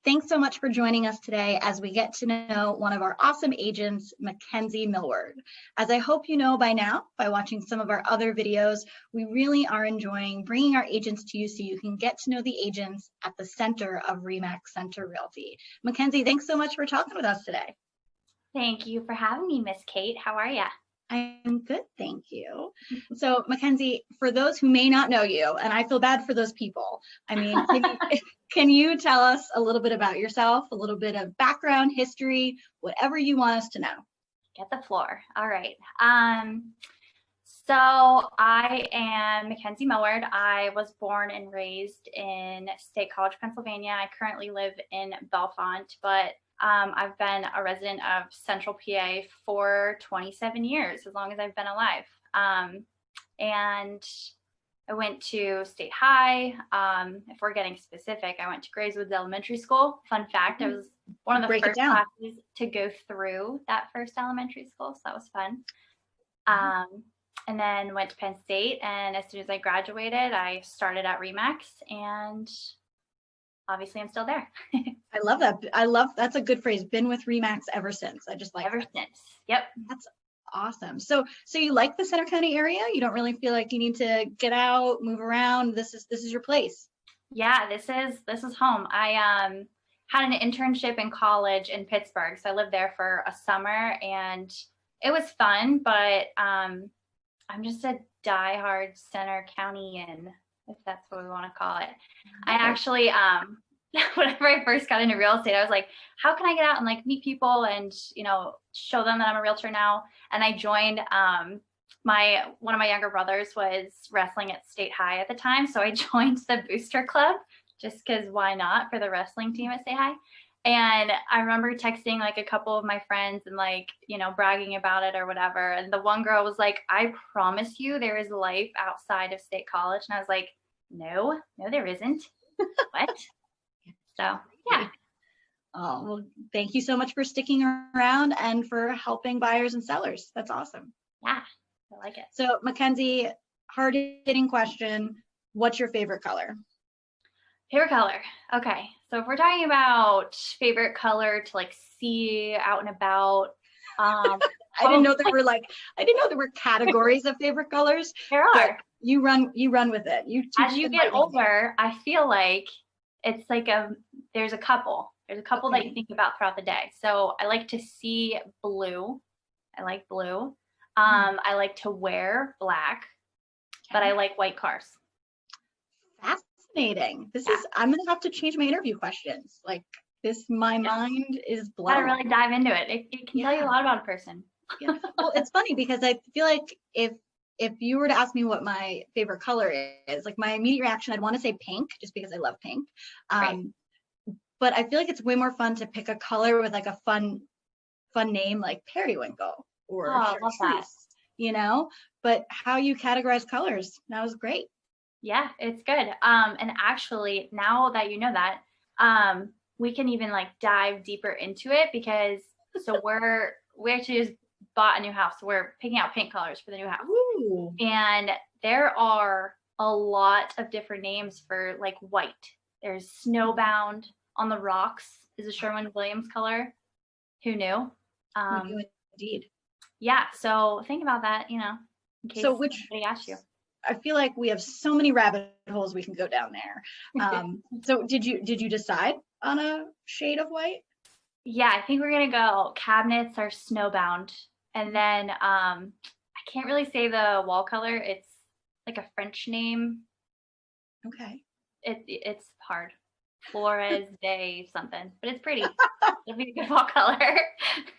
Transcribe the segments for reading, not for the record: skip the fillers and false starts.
Thanks so much for joining us today as we get to know one of our awesome agents, McKenzie Millward. As I hope you know by now, by watching some of our other videos, we really are enjoying bringing our agents to you so you can get to know the agents at the center of RE/MAX Centre Realty. McKenzie, thanks so much for talking with us today. Thank you for having me, Miss Kate. How are you? I'm good, thank you. So McKenzie, for those who may not know you, and I feel bad for those people, I mean, can you tell us a little bit about yourself, a little bit of background, history, whatever you want us to know? Get the floor. All right. So I am McKenzie Millward. I was born and raised in State College, Pennsylvania. I currently live in Bellefonte, but I've been a resident of Central PA for 27 years, as long as I've been alive. And I went to State High. If we're getting specific, I went to Grayswoods Elementary School. Fun fact, I was one of the first classes to go through that first elementary school, so that was fun. And then went to Penn State, and as soon as I graduated, I started at RE/MAX, and obviously I'm still there. I love that. That's a good phrase. Been with RE/MAX ever since. I just like ever since. Yep. That's awesome. So you like the Centre County area? You don't really feel like you need to get out, move around. This is your place. Yeah, this is home. I had an internship in college in Pittsburgh, so I lived there for a summer, and it was fun. But I'm just a diehard Centre County-ian, if that's what we want to call it. I actually, whenever I first got into real estate, I was like, how can I get out and like meet people and, you know, show them that I'm a realtor now? And I joined, one of my younger brothers was wrestling at State High at the time. So I joined the booster club just because why not, for the wrestling team at State High. And I remember texting like a couple of my friends and like, you know, bragging about it or whatever. And the one girl was like, I promise you there is life outside of State College. And I was like, no, there isn't. What? So, yeah. Oh, well, thank you so much for sticking around and for helping buyers and sellers. That's awesome. Yeah, I like it. So McKenzie, hard-hitting question. What's your favorite color? Favorite color. Okay. So if we're talking about favorite color to like see out and about, I didn't know there were categories of favorite colors. There are. You run with it. As you get older, I feel like it's like there's a couple that you think about throughout the day. So I like to see blue. I like blue. I like to wear black, but I like white cars. Fascinating. I'm gonna have to change my interview questions. Like this, my mind is blown. Gotta really dive into it. It can tell you a lot about a person. Yeah. Well, it's funny because I feel like if you were to ask me what my favorite color is, like my immediate reaction, I'd want to say pink, just because I love pink. Right. But I feel like it's way more fun to pick a color with like a fun name like periwinkle or chartreuse, you know. But how you categorize colors, that was great. Yeah, it's good. And actually, now that you know that, we can even like dive deeper into it because we actually just bought a new house. So we're picking out paint colors for the new house. Ooh. And there are a lot of different names for like white. There's Snowbound on the Rocks is a Sherwin-Williams color. Who knew? Who knew indeed. Yeah. So think about that, you know, in case somebody asks you. I feel like we have so many rabbit holes we can go down there. So did you decide on a shade of white? Yeah, I think we're gonna go cabinets are Snowbound, and then I can't really say the wall color. It's like a French name. Okay. It's hard. Flores de something, but it's pretty. It'll be a good wall color.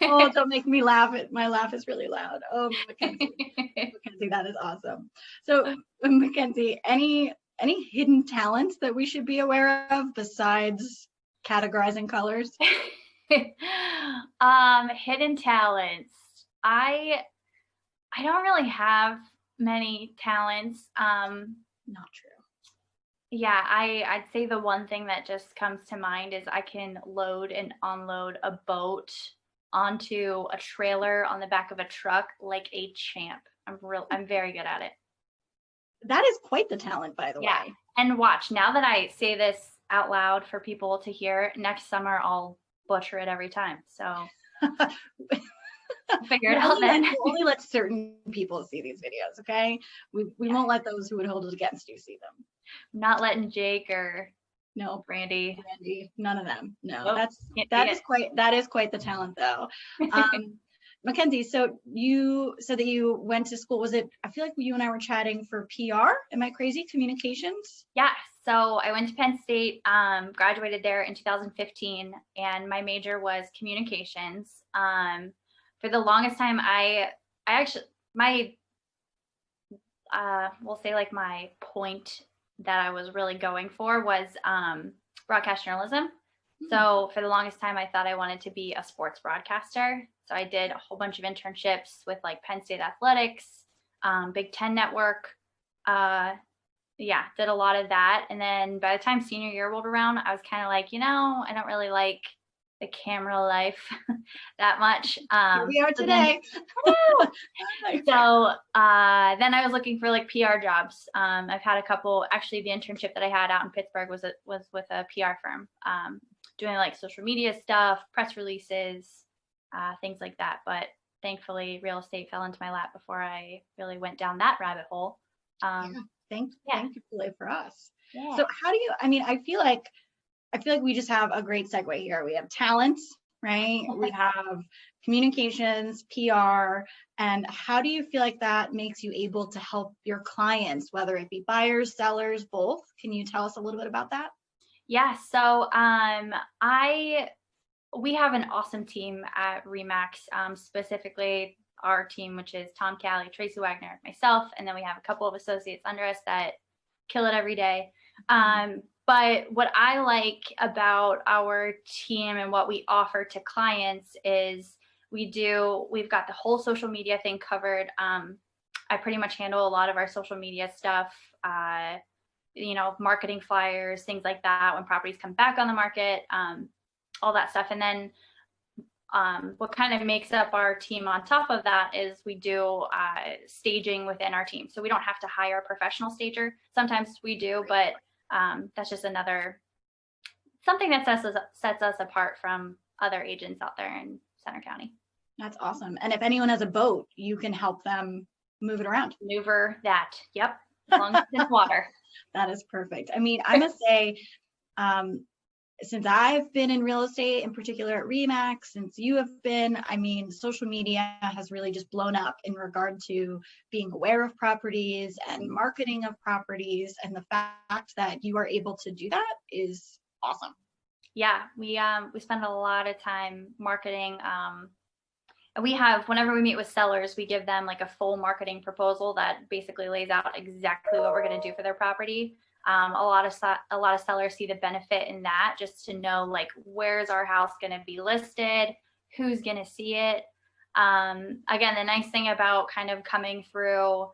Oh, don't make me laugh. My laugh is really loud. Oh, McKenzie, that is awesome. So, McKenzie, any hidden talents that we should be aware of besides categorizing colors? Hidden talents. I don't really have many talents. Not true. Yeah, I'd say the one thing that just comes to mind is I can load and unload a boat onto a trailer on the back of a truck like a champ. I'm very good at it. That is quite the talent, by the way. And watch, now that I say this out loud for people to hear. Next summer, I'll butcher it every time. So figure it out then. We'll only let certain people see these videos, okay? We won't let those who would hold it against you see them. I'm not letting Jake or Randy, none of them. No, nope, that is quite the talent though. McKenzie, so you said that you went to school. I feel like you and I were chatting for PR. Am I crazy? Communications? Yeah. So I went to Penn State, graduated there in 2015, and my major was communications. For the longest time, I actually, we'll say like my point that I was really going for was broadcast journalism. So for the longest time, I thought I wanted to be a sports broadcaster. So I did a whole bunch of internships with like Penn State Athletics, Big Ten Network. Did a lot of that. And then by the time senior year rolled around, I was kind of like, I don't really like the camera life that much. Here we are today. So then I was looking for like PR jobs. I've had a couple. Actually, the internship that I had out in Pittsburgh was with a PR firm, doing like social media stuff, press releases, things like that. But thankfully, real estate fell into my lap before I really went down that rabbit hole. Thankfully for us. Yeah. So how do you? I mean, I feel like we just have a great segue here. We have talent, right? We have communications, PR, and how do you feel like that makes you able to help your clients, whether it be buyers, sellers, both? Can you tell us a little bit about that? Yeah. So we have an awesome team at RE/MAX, specifically our team, which is Tom Cali, Tracy Wagner, myself, and then we have a couple of associates under us that kill it every day. But what I like about our team and what we offer to clients is we've got the whole social media thing covered. I pretty much handle a lot of our social media stuff, marketing flyers, things like that, when properties come back on the market, all that stuff. And then what kind of makes up our team on top of that is we do staging within our team. So we don't have to hire a professional stager. Sometimes we do, but that's just something that sets us apart from other agents out there in Centre County. That's awesome. And if anyone has a boat, you can help them move it around. Maneuver that. Yep. As long as it's in water. That is perfect. I mean, I must say, since I've been in real estate, in particular at RE/MAX, since you have been, I mean, social media has really just blown up in regard to being aware of properties and marketing of properties. And the fact that you are able to do that is awesome. Yeah, we spend a lot of time marketing. Whenever we meet with sellers, we give them like a full marketing proposal that basically lays out exactly what we're going to do for their property. A lot of sellers see the benefit in that, just to know like, where's our house going to be listed, who's going to see it. Again, the nice thing about kind of coming through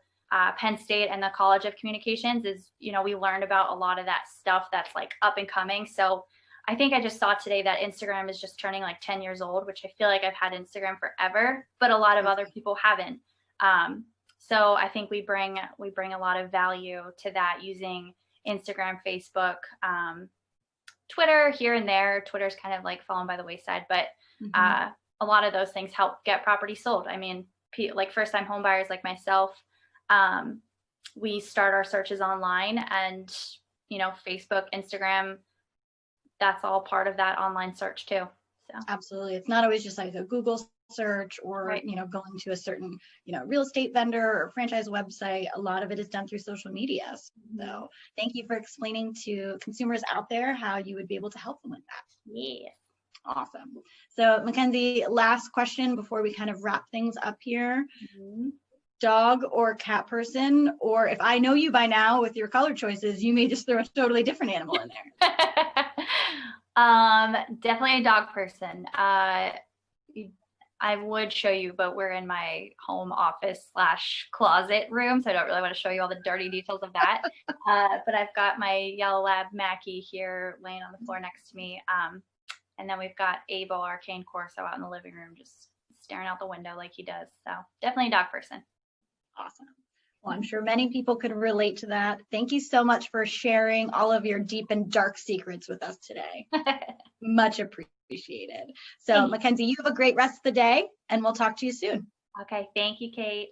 Penn State and the College of Communications is, we learned about a lot of that stuff that's like up and coming. So I think I just saw today that Instagram is just turning like 10 years old, which I feel like I've had Instagram forever, but a lot of other people haven't. So I think we bring a lot of value to that using Instagram, Facebook, Twitter here and there. Twitter's kind of like fallen by the wayside, but a lot of those things help get properties sold. I mean, like first time home buyers like myself, we start our searches online, and Facebook, Instagram, that's all part of that online search too. So absolutely, it's not always just like a Google search or right. Going to a certain real estate vendor or franchise website. A lot of it is done through social media. So thank you for explaining to consumers out there how you would be able to help them with that. Yeah, awesome. So McKenzie, last question before we kind of wrap things up here. Dog or cat person? Or if I know you by now with your color choices, you may just throw a totally different animal in there. Definitely a dog person. I would show you, but we're in my home office / closet room, so I don't really want to show you all the dirty details of that. But I've got my yellow lab Mackie here laying on the floor next to me. And then we've got Abel, our cane corso, out in the living room, just staring out the window like he does. So definitely a dog person. Awesome. Well, I'm sure many people could relate to that. Thank you so much for sharing all of your deep and dark secrets with us today. Much appreciated. So, McKenzie, you have a great rest of the day, and we'll talk to you soon. Okay, thank you, Kate.